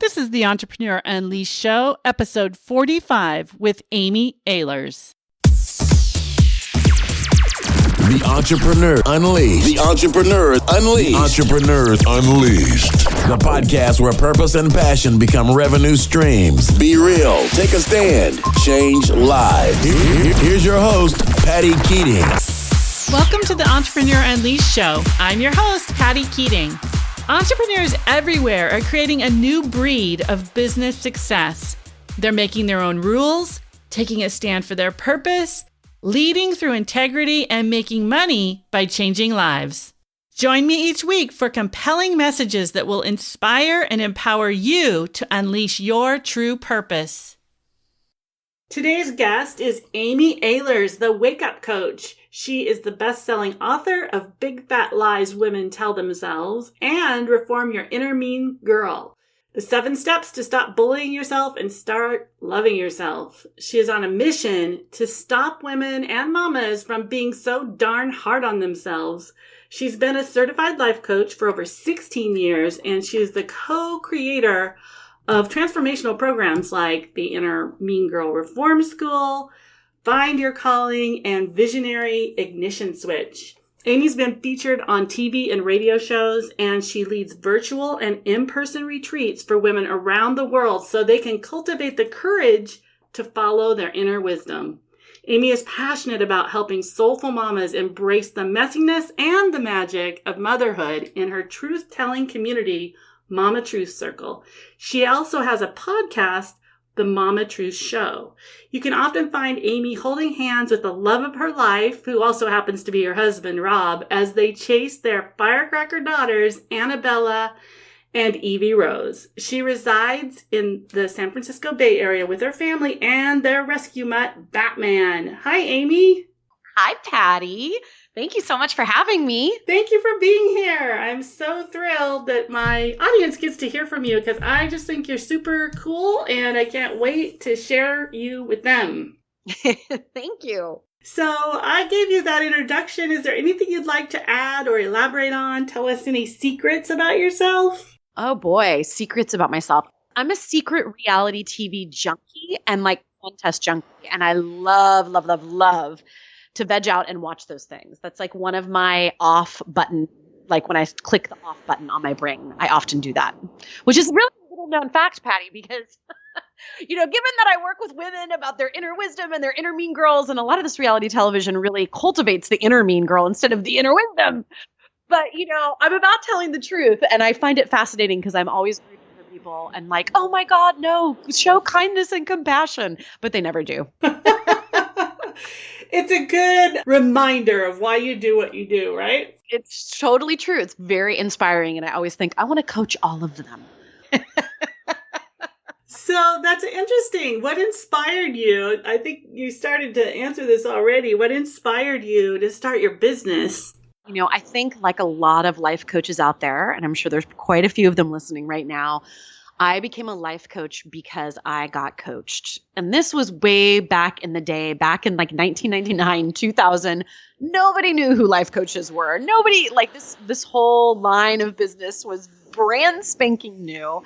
This is the Entrepreneur Unleashed Show, episode 45 with Amy Ahlers. The Entrepreneur Unleashed. The Entrepreneur Unleashed. The Entrepreneurs Unleashed. The podcast where purpose and passion become revenue streams. Be real. Take a stand. Change lives. Here's your host, Patty Keating. Welcome to the Entrepreneur Unleashed Show. I'm your host, Patty Keating. Entrepreneurs everywhere are creating a new breed of business success. They're making their own rules, taking a stand for their purpose, leading through integrity, and making money by changing lives. Join me each week for compelling messages that will inspire and empower you to unleash your true purpose. Today's guest is Amy Ahlers, the Wake Up Coach. She is the best-selling author of Big Fat Lies Women Tell Themselves and Reform Your Inner Mean Girl. The 7 steps to stop bullying yourself and start loving yourself. She is on a mission to stop women and mamas from being so darn hard on themselves. She's been a certified life coach for over 16 years, and she is the co-creator of transformational programs like the Inner Mean Girl Reform School, Find Your Calling, and Visionary Ignition Switch. Amy's been featured on TV and radio shows, and she leads virtual and in-person retreats for women around the world so they can cultivate the courage to follow their inner wisdom. Amy is passionate about helping soulful mamas embrace the messiness and the magic of motherhood in her truth-telling community, Mama Truth Circle. She also has a podcast, The Mama Truth Show. You can often find Amy holding hands with the love of her life, who also happens to be her husband, Rob, as they chase their firecracker daughters, Annabella and Evie Rose. She resides in the San Francisco Bay Area with her family and their rescue mutt, Batman. Hi, Amy. Hi, Patty. Thank you so much for having me. Thank you for being here. I'm so thrilled that my audience gets to hear from you because I just think you're super cool and I can't wait to share you with them. Thank you. So I gave you that introduction. Is there anything you'd like to add or elaborate on? Tell us any secrets about yourself? Oh boy, secrets about myself. I'm a secret reality TV junkie and contest junkie. And I love to veg out and watch those things. That's like one of my off button, like when I click the off button on my brain, I often do that, which is really a little known fact, Patty, because, given that I work with women about their inner wisdom and their inner mean girls, and a lot of this reality television really cultivates the inner mean girl instead of the inner wisdom. But, I'm about telling the truth, and I find it fascinating because I'm always rooting for people and like, oh my God, no, show kindness and compassion, but they never do. It's a good reminder of why you do what you do, right? It's totally true. It's very inspiring. And I always think, I want to coach all of them. So that's interesting. What inspired you? I think you started to answer this already. What inspired you to start your business? I think like a lot of life coaches out there, and I'm sure there's quite a few of them listening right now, I became a life coach because I got coached. And this was way back in the day, back in 1999, 2000. Nobody knew who life coaches were. Nobody, this whole line of business was brand spanking new.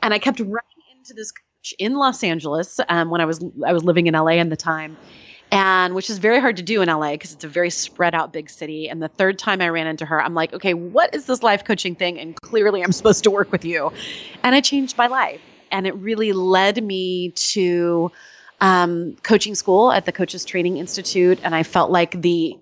And I kept running into this coach in Los Angeles when I was living in LA at the time. And which is very hard to do in LA because it's a very spread out big city. And the third time I ran into her, I'm like, okay, what is this life coaching thing? And clearly I'm supposed to work with you. And it changed my life. And it really led me to coaching school at the Coaches Training Institute. And I felt like the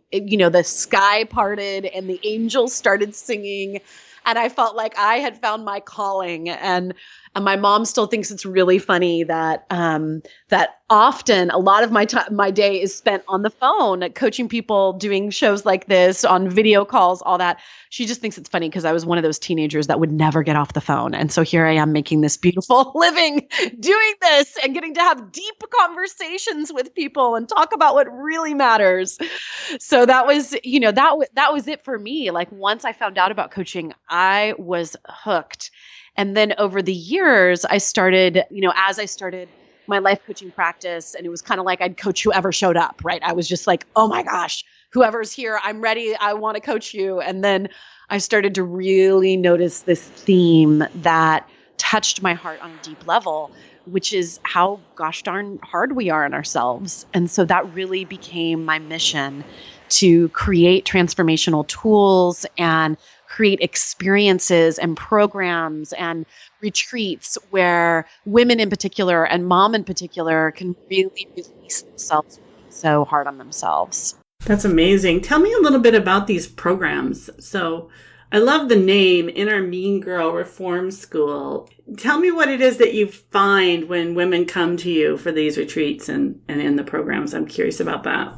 sky parted and the angels started singing. And I felt like I had found my calling. And my mom still thinks it's really funny that that often a lot of my day is spent on the phone, coaching people, doing shows like this, on video calls, all that. She just thinks it's funny because I was one of those teenagers that would never get off the phone. And so here I am making this beautiful living doing this and getting to have deep conversations with people and talk about what really matters. So that was, that was it for me. Like once I found out about coaching, I was hooked. And then over the years, I started, as I started my life coaching practice, and it was kind of like I'd coach whoever showed up, right? I was just like, oh my gosh, whoever's here, I'm ready. I want to coach you. And then I started to really notice this theme that touched my heart on a deep level, which is how gosh darn hard we are on ourselves. And so that really became my mission, to create transformational tools and create experiences and programs and retreats where women in particular and mom in particular can really release themselves so hard on themselves. That's amazing. Tell me a little bit about these programs. So I love the name, Inner Mean Girl Reform School. Tell me what it is that you find when women come to you for these retreats and in the programs. I'm curious about that.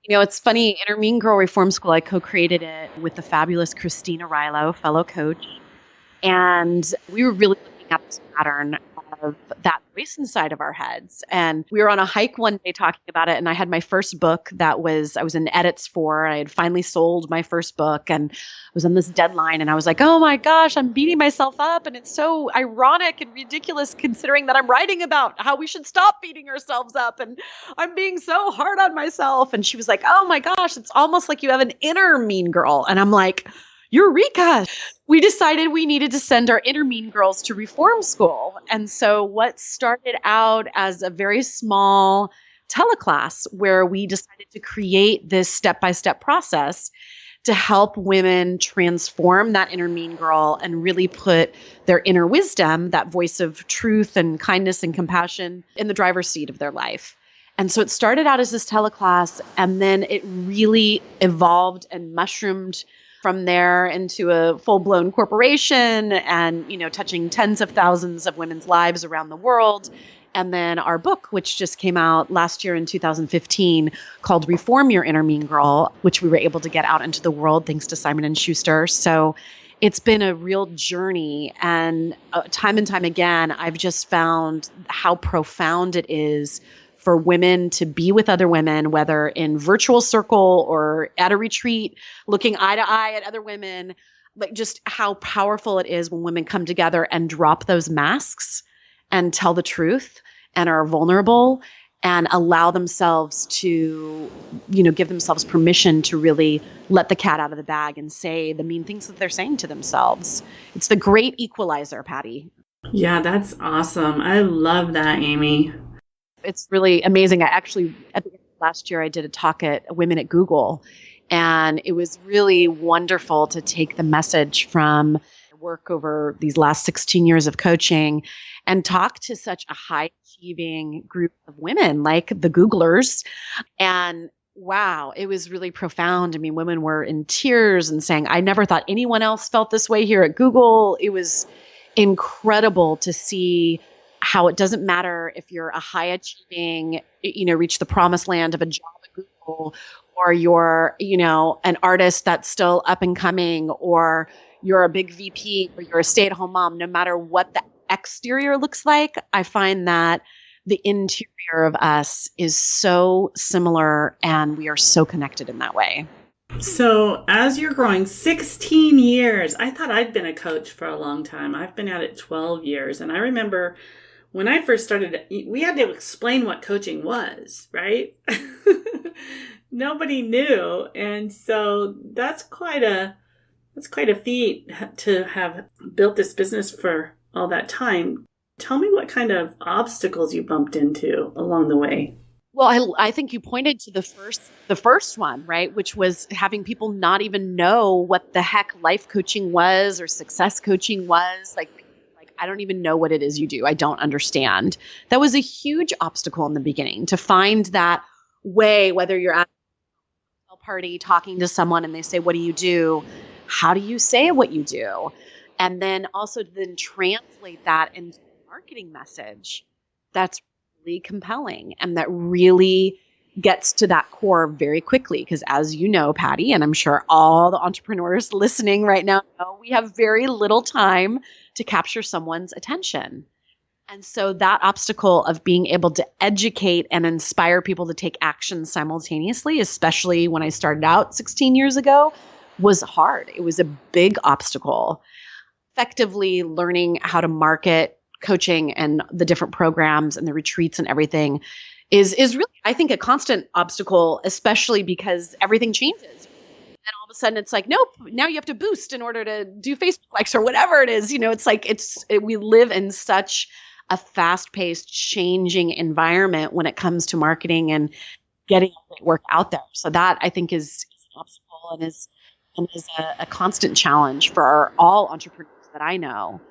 It's funny, Inner Mean Girl Reform School, I co-created it with the fabulous Christina Rilo, fellow coach. And we were really looking at this pattern of that voice inside of our heads. And we were on a hike one day talking about it. And I had my first book I was in edits for. I had finally sold my first book and I was on this deadline. And I was like, oh my gosh, I'm beating myself up. And it's so ironic and ridiculous considering that I'm writing about how we should stop beating ourselves up. And I'm being so hard on myself. And she was like, oh my gosh, it's almost like you have an inner mean girl. And I'm like, Eureka! We decided we needed to send our inner mean girls to reform school. And so what started out as a very small teleclass where we decided to create this step-by-step process to help women transform that inner mean girl and really put their inner wisdom, that voice of truth and kindness and compassion, in the driver's seat of their life. And so it started out as this teleclass, and then it really evolved and mushroomed from there into a full-blown corporation and, touching tens of thousands of women's lives around the world. And then our book, which just came out last year in 2015, called Reform Your Inner Mean Girl, which we were able to get out into the world thanks to Simon & Schuster. So it's been a real journey. And time and time again, I've just found how profound it is for women to be with other women, whether in virtual circle or at a retreat, looking eye to eye at other women, like just how powerful it is when women come together and drop those masks and tell the truth and are vulnerable and allow themselves to, give themselves permission to really let the cat out of the bag and say the mean things that they're saying to themselves. It's the great equalizer, Patty. Yeah, that's awesome. I love that, Amy. It's really amazing. I actually, at the end of last year, I did a talk at Women at Google, and it was really wonderful to take the message from work over these last 16 years of coaching and talk to such a high-achieving group of women like the Googlers. And wow, it was really profound. I mean, women were in tears and saying, I never thought anyone else felt this way here at Google. It was incredible to see how it doesn't matter if you're a high achieving, reach the promised land of a job at Google, or you're, an artist that's still up and coming, or you're a big VP, or you're a stay-at-home mom. No matter what the exterior looks like, I find that the interior of us is so similar and we are so connected in that way. So as you're growing 16 years, I thought I'd been a coach for a long time. I've been at it 12 years. And I remember when I first started, we had to explain what coaching was, right? Nobody knew. And so that's quite a feat to have built this business for all that time. Tell me what kind of obstacles you bumped into along the way. Well, I think you pointed to the first one, right? Which was having people not even know what the heck life coaching was or success coaching was. Like, I don't even know what it is you do. I don't understand. That was a huge obstacle in the beginning, to find that way, whether you're at a party talking to someone and they say, what do you do? How do you say what you do? And then also to then translate that into a marketing message that's really compelling and that really gets to that core very quickly. Because as you know, Patty, and I'm sure all the entrepreneurs listening right now know, we have very little time to capture someone's attention. And so that obstacle of being able to educate and inspire people to take action simultaneously, especially when I started out 16 years ago, was hard. It was a big obstacle. Effectively learning how to market coaching and the different programs and the retreats and everything is really, I think, a constant obstacle, especially because everything changes. And all of a a sudden it's like, nope, now you have to boost in order to do Facebook likes or whatever it is. It's like, we live in such a fast-paced, changing environment when it comes to marketing and getting work out there. So that I think is an obstacle and is a constant challenge for all entrepreneurs that I know.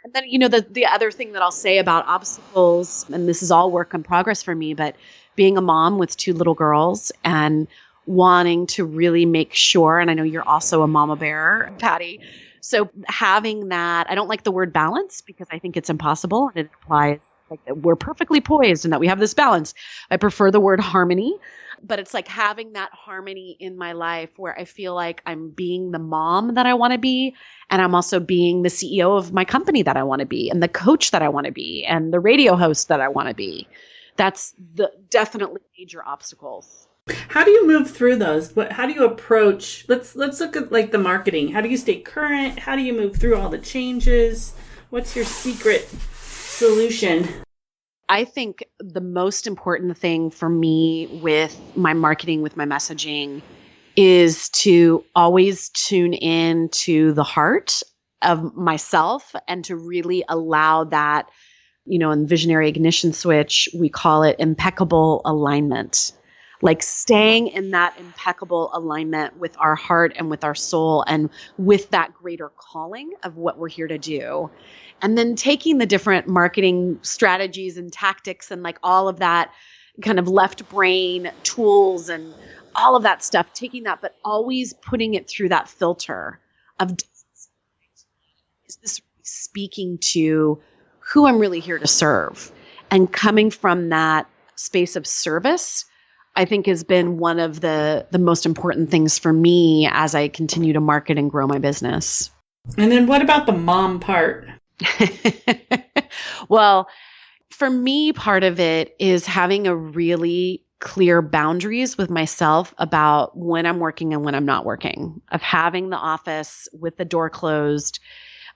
And then, the other thing that I'll say about obstacles, and this is all work in progress for me, but being a mom with 2 little girls and wanting to really make sure, and I know you're also a mama bear, Patty. So having that, I don't like the word balance because I think it's impossible and it implies like that we're perfectly poised and that we have this balance. I prefer the word harmony, but it's like having that harmony in my life where I feel like I'm being the mom that I want to be. And I'm also being the CEO of my company that I want to be and the coach that I want to be and the radio host that I want to be. That's the definitely major obstacles. How do you move through those? How do you approach? Let's look at like the marketing. How do you stay current? How do you move through all the changes? What's your secret solution? I think the most important thing for me with my marketing, with my messaging, is to always tune in to the heart of myself and to really allow that, in Visionary Ignition Switch, we call it impeccable alignment. Like staying in that impeccable alignment with our heart and with our soul and with that greater calling of what we're here to do. And then taking the different marketing strategies and tactics and like all of that kind of left brain tools and all of that stuff, taking that, but always putting it through that filter of, is this speaking to who I'm really here to serve? And coming from that space of service, I think has been one of the most important things for me as I continue to market and grow my business. And then what about the mom part? Well, for me, part of it is having a really clear boundaries with myself about when I'm working and when I'm not working, of having the office with the door closed.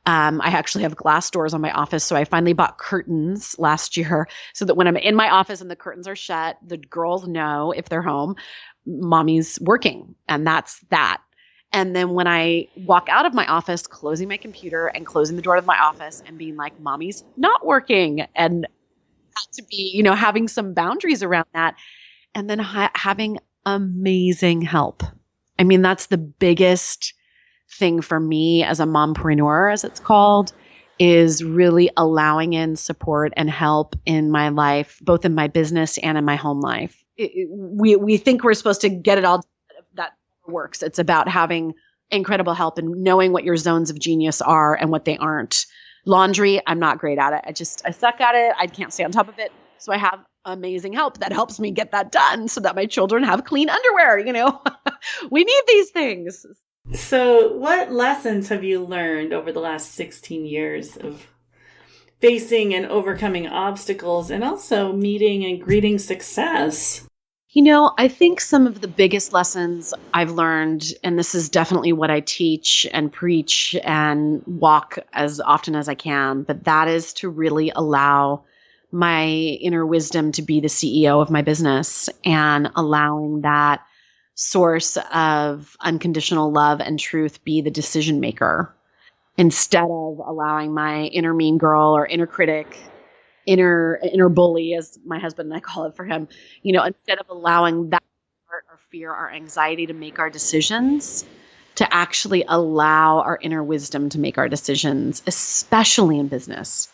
I actually have glass doors on my office. So I finally bought curtains last year so that when I'm in my office and the curtains are shut, the girls know if they're home, mommy's working. And that's that. And then when I walk out of my office, closing my computer and closing the door of my office and being like, mommy's not working. And to be, having some boundaries around that. And then having amazing help. I mean, that's the biggest thing for me as a mompreneur, as it's called, is really allowing in support and help in my life, both in my business and in my home life. We think we're supposed to get it all. That works. It's about having incredible help and knowing what your zones of genius are and what they aren't. Laundry, I'm not great at it. I suck at it. I can't stay on top of it. So I have amazing help that helps me get that done so that my children have clean underwear. We need these things. So what lessons have you learned over the last 16 years of facing and overcoming obstacles and also meeting and greeting success? I think some of the biggest lessons I've learned, and this is definitely what I teach and preach and walk as often as I can, but that is to really allow my inner wisdom to be the CEO of my business and allowing that source of unconditional love and truth be the decision maker instead of allowing my inner mean girl or inner critic, inner bully, as my husband and I call it for him, instead of allowing that or fear or anxiety to make our decisions, to actually allow our inner wisdom to make our decisions, especially in business.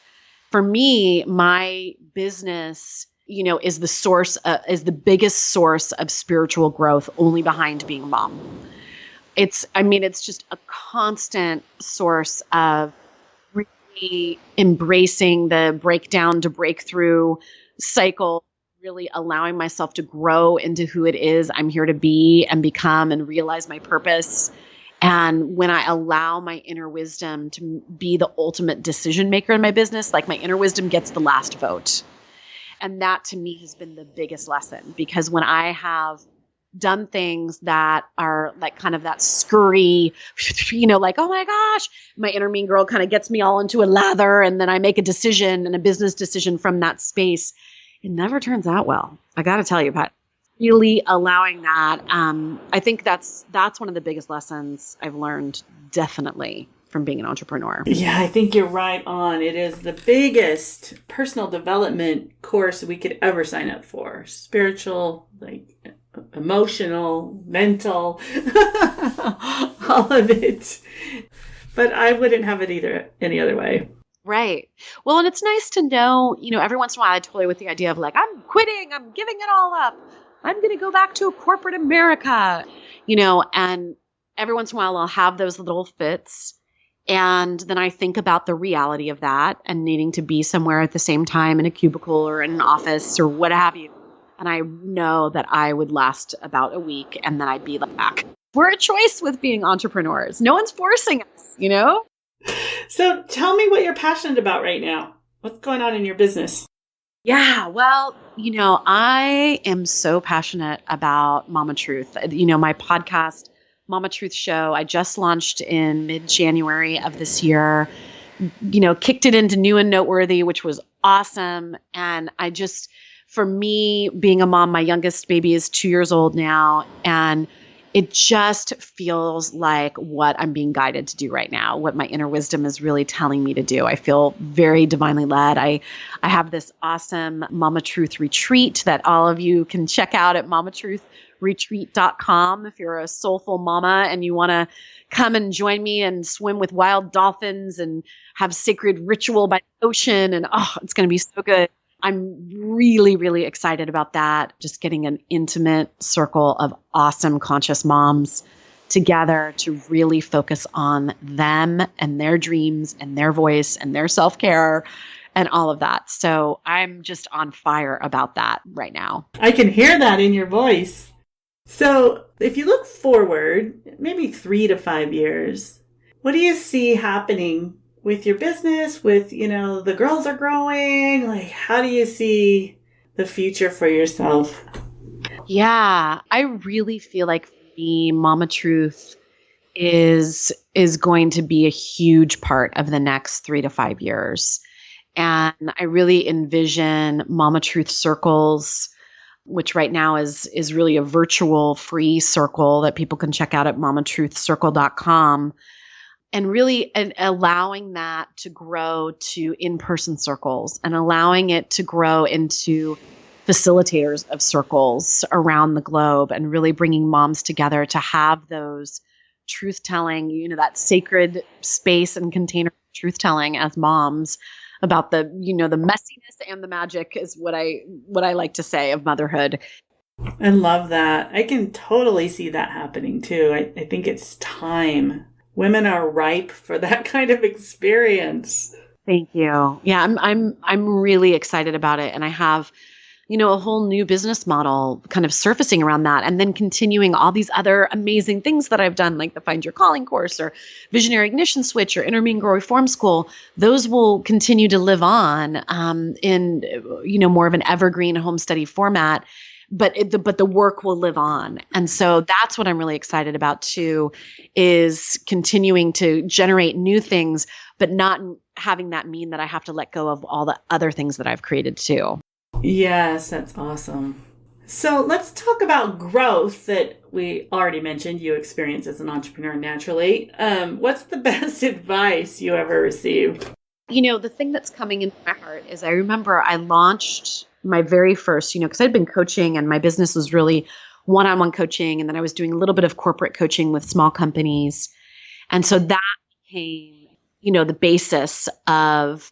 For me, my business is the biggest source of spiritual growth, only behind being a mom. It's just a constant source of really embracing the breakdown to breakthrough cycle, really allowing myself to grow into who it is I'm here to be and become and realize my purpose. And when I allow my inner wisdom to be the ultimate decision maker in my business, like my inner wisdom gets the last vote. And that to me has been the biggest lesson, because when I have done things that are like kind of that scurry, like, oh my gosh, my inner mean girl kind of gets me all into a lather, and then I make a decision and a business decision from that space, it never turns out well. I got to tell you, Pat. really allowing that. I think that's one of the biggest lessons I've learned, definitely, from being an entrepreneur. Yeah, I think you're right on. It is the biggest personal development course we could ever sign up for. Spiritual, like emotional, mental, all of it. But I wouldn't have it either any other way. Right. Well, and it's nice to know, every once in a while I toy with the idea of like, I'm quitting, I'm giving it all up. I'm going to go back to corporate America, and every once in a while I'll have those little fits. And then I think about the reality of that and needing to be somewhere at the same time in a cubicle or in an office or what have you. And I know that I would last about a week and then I'd be back. We're a choice with being entrepreneurs. No one's forcing us, So tell me what you're passionate about right now. What's going on in your business? Yeah, well, I am so passionate about Mama Truth. My podcast, Mama Truth Show, I just launched in mid-January of this year, kicked it into new and noteworthy, which was awesome. And for me, being a mom, my youngest baby is 2 years old now, and it just feels like what I'm being guided to do right now, what my inner wisdom is really telling me to do. I feel very divinely led. I have this awesome Mama Truth retreat that all of you can check out at mamatruthretreat.com if you're a soulful mama and you want to come and join me and swim with wild dolphins and have sacred ritual by the ocean. And it's going to be so good. I'm really, really excited about that. Just getting an intimate circle of awesome conscious moms together to really focus on them and their dreams and their voice and their self-care and all of that. So I'm just on fire about that right now. I can hear that in your voice. So if you look forward, maybe 3 to 5 years, what do you see happening with your business, with, the girls are growing? Like, how do you see the future for yourself? Yeah, I really feel like for me, Mama Truth is going to be a huge part of the next 3 to 5 years. And I really envision Mama Truth circles, which right now is really a virtual free circle that people can check out at mamatruthcircle.com. And really allowing that to grow to in-person circles and allowing it to grow into facilitators of circles around the globe and really bringing moms together to have those truth-telling, that sacred space and container of truth-telling as moms about the, the messiness and the magic is what I like to say of motherhood. I love that. I can totally see that happening too. I think it's time. Women are ripe for that kind of experience. Thank you. Yeah, I'm really excited about it. And I have, a whole new business model kind of surfacing around that, and then continuing all these other amazing things that I've done, like the Find Your Calling course or Visionary Ignition Switch or Intermediate Grow Reform School. Those will continue to live on in, more of an evergreen home study format. But the work will live on. And so that's what I'm really excited about too, is continuing to generate new things, but not having that mean that I have to let go of all the other things that I've created too. Yes, that's awesome. So let's talk about growth that we already mentioned you experience as an entrepreneur naturally. What's the best advice you ever received? The thing that's coming into my heart is I remember I launched my very first, because I'd been coaching and my business was really one-on-one coaching. And then I was doing a little bit of corporate coaching with small companies. And so that became, the basis of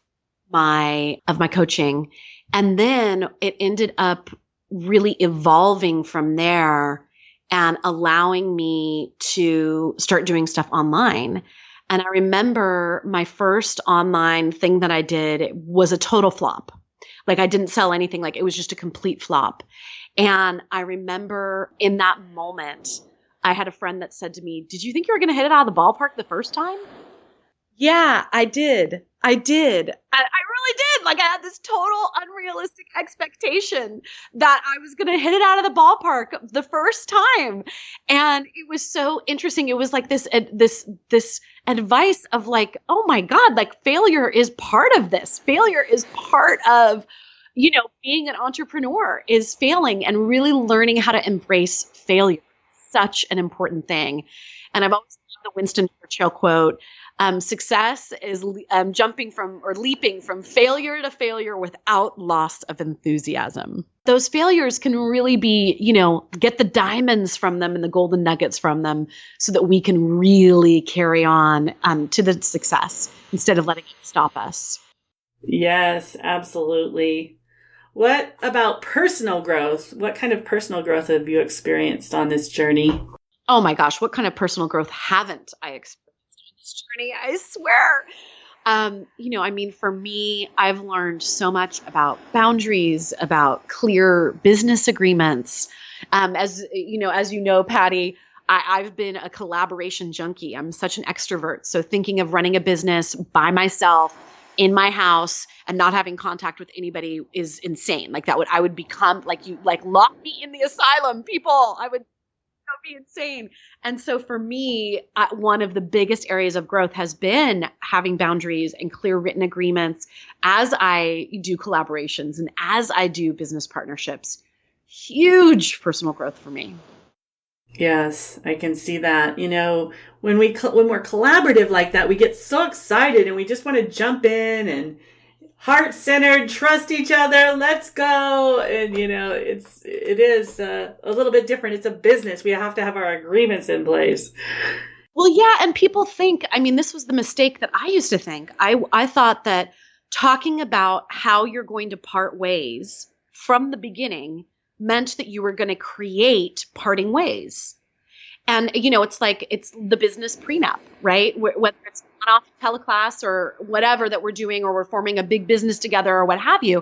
my coaching. And then it ended up really evolving from there and allowing me to start doing stuff online. And I remember my first online thing that I did was a total flop. Like I didn't sell anything. Like it was just a complete flop. And I remember in that moment, I had a friend that said to me, "Did you think you were going to hit it out of the ballpark the first time?" Yeah, I did. I really did. Like I had this total unrealistic expectation that I was going to hit it out of the ballpark the first time. And it was so interesting. It was like this advice of like, oh my God, like failure is part of this. Failure is part of being an entrepreneur is failing and really learning how to embrace failure. Such an important thing. And I've always loved the Winston Churchill quote, success is leaping from failure to failure without loss of enthusiasm. Those failures can really be, get the diamonds from them and the golden nuggets from them so that we can really carry on to the success instead of letting it stop us. Yes, absolutely. What about personal growth? What kind of personal growth have you experienced on this journey? Oh my gosh, what kind of personal growth haven't I experienced on this journey? I swear. For me, I've learned so much about boundaries, about clear business agreements. As you know, Patty, I've been a collaboration junkie. I'm such an extrovert. So thinking of running a business by myself in my house and not having contact with anybody is insane. I would become lock me in the asylum, people. I would be insane. And so for me, one of the biggest areas of growth has been having boundaries and clear written agreements as I do collaborations and as I do business partnerships. Huge personal growth for me. Yes, I can see that. When we're collaborative like that, we get so excited and we just want to jump in and heart-centered, trust each other, let's go. And, it is a little bit different. It's a business. We have to have our agreements in place. Well, yeah. And people think, this was the mistake that I used to think. I thought that talking about how you're going to part ways from the beginning meant that you were going to create parting ways. And, it's the business prenup, right? Whether it's off teleclass or whatever that we're doing, or we're forming a big business together or what have you.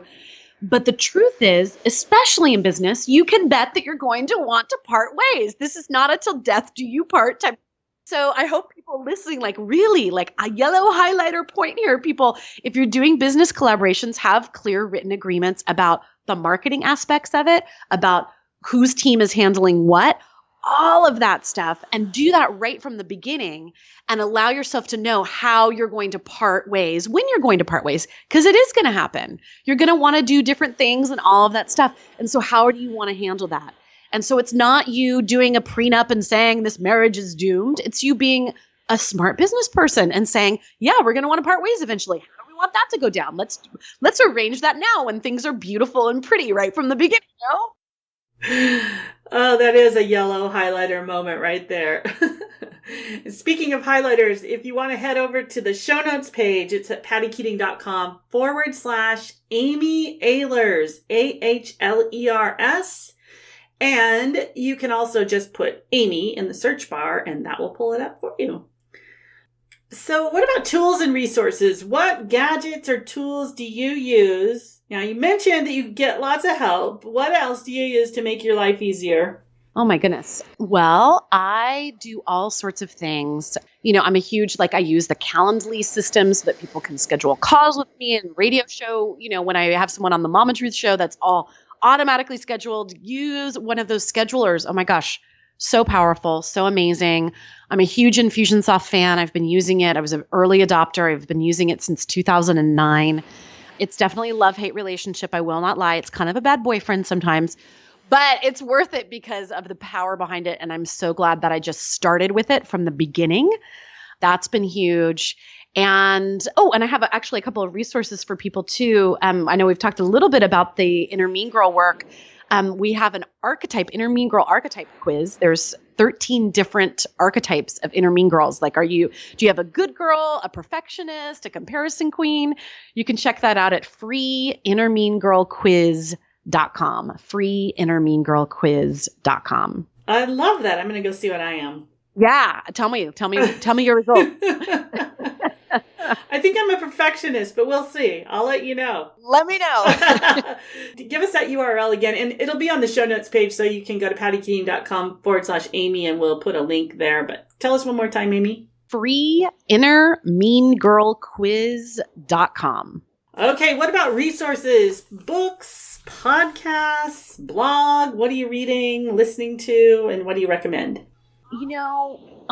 But the truth is, especially in business, you can bet that you're going to want to part ways. This is not a till death do you part type. So I hope people listening, really a yellow highlighter point here, people, if you're doing business collaborations, have clear written agreements about the marketing aspects of it, about whose team is handling what, all of that stuff, and do that right from the beginning and allow yourself to know how you're going to part ways, when you're going to part ways, because it is going to happen. You're going to want to do different things and all of that stuff. And so how do you want to handle that? And so it's not you doing a prenup and saying this marriage is doomed. It's you being a smart business person and saying, yeah, we're going to want to part ways eventually. How do we want that to go down? Let's arrange that now when things are beautiful and pretty right from the beginning, Oh, that is a yellow highlighter moment right there. Speaking of highlighters, if you want to head over to the show notes page, it's at pattykeating.com/Amy Ahlers, Ahlers. And you can also just put Amy in the search bar and that will pull it up for you. So what about tools and resources? What gadgets or tools do you use? Now, you mentioned that you get lots of help. What else do you use to make your life easier? Oh, my goodness. Well, I do all sorts of things. I'm a huge, I use the Calendly system so that people can schedule calls with me and radio show. When I have someone on the Mama Truth show, that's all automatically scheduled. Use one of those schedulers. Oh, my gosh. So powerful. So amazing. I'm a huge Infusionsoft fan. I've been using it. I was an early adopter. I've been using it since 2009. It's definitely a love-hate relationship. I will not lie. It's kind of a bad boyfriend sometimes, but it's worth it because of the power behind it. And I'm so glad that I just started with it from the beginning. That's been huge. And I have actually a couple of resources for people too. I know we've talked a little bit about the Inner Mean Girl work. We have an Inner Mean Girl archetype quiz. There's 13 different archetypes of Inner Mean Girls. Do you have a good girl, a perfectionist, a comparison queen? You can check that out at freeinnermeangirlquiz.com, freeinnermeangirlquiz.com. I love that. I'm going to go see what I am. Yeah. Tell me your results. I think I'm a perfectionist, but we'll see. I'll let you know. Let me know. Give us that URL again, and it'll be on the show notes page, so you can go to pattykeating.com/Amy, and we'll put a link there. But tell us one more time, Amy. freeinnermeangirlquiz.com. Okay, what about resources? Books, podcasts, blog? What are you reading, listening to, and what do you recommend?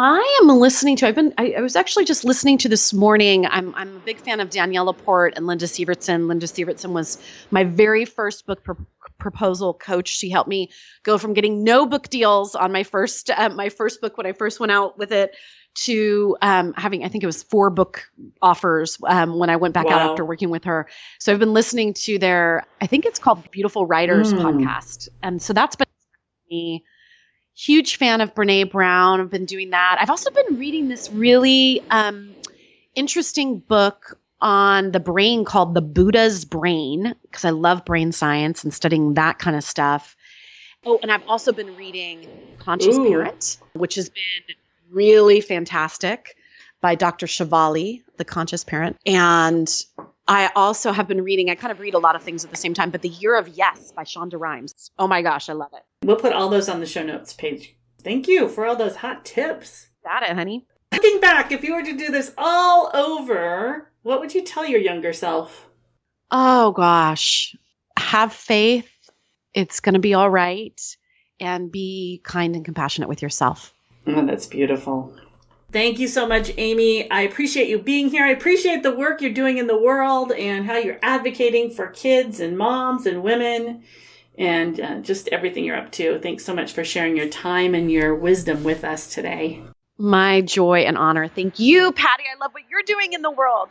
I am listening to, I was actually just listening to this morning. I'm a big fan of Danielle Laporte and Linda Sievertson. Linda Sievertson was my very first book proposal coach. She helped me go from getting no book deals on my first book when I first went out with it to having, I think it was 4 book offers when I went back out after working with her. So I've been listening to their, I think it's called Beautiful Writers podcast. And so that's been me. Huge fan of Brene Brown. I've been doing that. I've also been reading this really interesting book on the brain called The Buddha's Brain, because I love brain science and studying that kind of stuff. Oh, and I've also been reading Conscious Parent, which has been really fantastic, by Dr. Shivali, The Conscious Parent. And I also have been reading, I kind of read a lot of things at the same time, but The Year of Yes by Shonda Rhimes. Oh my gosh, I love it. We'll put all those on the show notes page. Thank you for all those hot tips. Got it, honey. Looking back, if you were to do this all over, what would you tell your younger self? Oh gosh, have faith. It's going to be all right. And be kind and compassionate with yourself. Oh, that's beautiful. Thank you so much, Amy. I appreciate you being here. I appreciate the work you're doing in the world and how you're advocating for kids and moms and women and just everything you're up to. Thanks so much for sharing your time and your wisdom with us today. My joy and honor. Thank you, Patty. I love what you're doing in the world.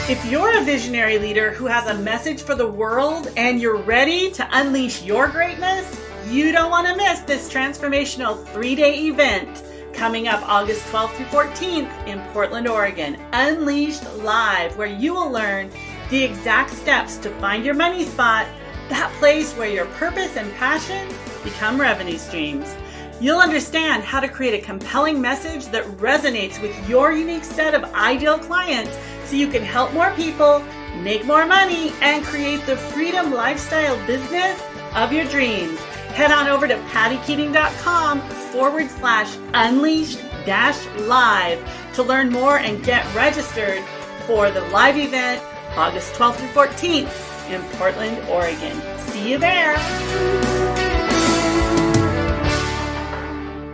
If you're a visionary leader who has a message for the world and you're ready to unleash your greatness, you don't want to miss this transformational 3-day event coming up August 12th through 14th in Portland, Oregon. Unleashed Live, where you will learn the exact steps to find your money spot, that place where your purpose and passion become revenue streams. You'll understand how to create a compelling message that resonates with your unique set of ideal clients so you can help more people, make more money, and create the freedom lifestyle business of your dreams. Head on over to pattykeating.com/unleashed-live to learn more and get registered for the live event August 12th through 14th in Portland, Oregon. See you there.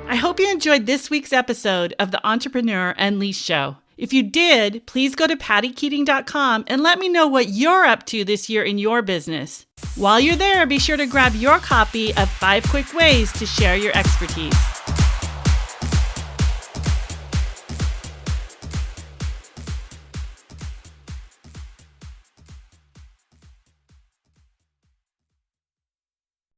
I hope you enjoyed this week's episode of the Entrepreneur Unleashed Show. If you did, please go to pattykeating.com and let me know what you're up to this year in your business. While you're there, be sure to grab your copy of 5 Quick Ways to Share Your Expertise.